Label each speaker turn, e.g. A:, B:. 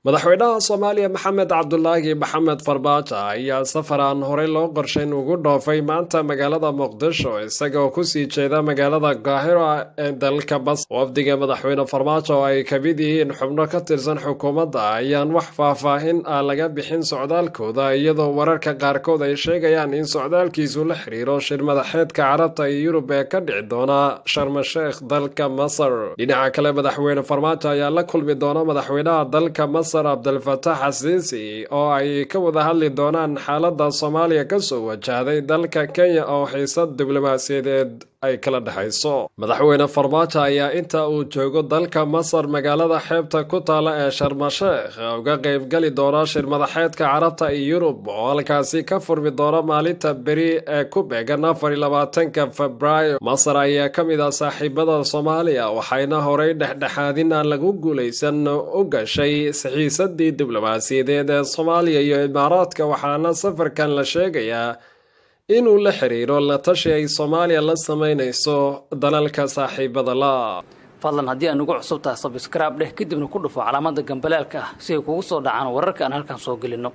A: madaxweynaha Soomaaliya Maxamed Cabdullaahi Maxamed Farmaajo ayaa safar aan horey loo qorshayn ugu dhoofay maanta magaalada Muqdisho isagoo ku sii jeeda magaalada Qaahiro ee dalka Masar. Wafdiga madaxweyne Farmaajo oo ay ka mid yihiin xubno ka tirsan xukuumadda ayaan wax faahfaahin ah laga bixin socdaalkooda, iyadoo wararka qaarkood ay sheegayaan in socdaalkiisu la xiriiro shir madaxeedka Carabta iyo Yurub ee ka dhici doona Sharm el-Sheikh dalka Masar. Dhinaca kale, madaxweyne Farmaajo ayaa la kulmi doona madaxweynaha dalka Masar Abdulfataax Asiisi oo ay ka wada hadli doonaan xaaladda Soomaaliya ka soo wajahday dalka Kenya oo xiisad diblomaasiyadeed ay kala dhaxayso. Madaxweyne Farmaajo ayaa inta uu joogo dalka Masar magaalada xeebta ku taala ee Sharm el-Sheikh uga qaybgali doona shir madaxeedka Carabta iyo Yurub oo halkaasi ka furmi doona maalinta beri ee ku beegan 24 Febraayo. Masar ayaa ka mid ah saaxiibada Soomaaliya, waxayna horey dhexdhexaadin aan lagu guulaysan u gashay xiisadii diblomaasiyadeed ee Soomaaliya iyo Imaaraadka, waxaana safarkan la sheegayaa inuu la xiriiro la tashi ay Soomaaliya la sameynayso dalalka saaxiibada la.
B: fadlan haddii aad ugu cusub tahay subscribe dheh kadibna ku dhufo calaamada gambaleelka si ay kugu soo dhacaan wararka aan halkan soo gelino.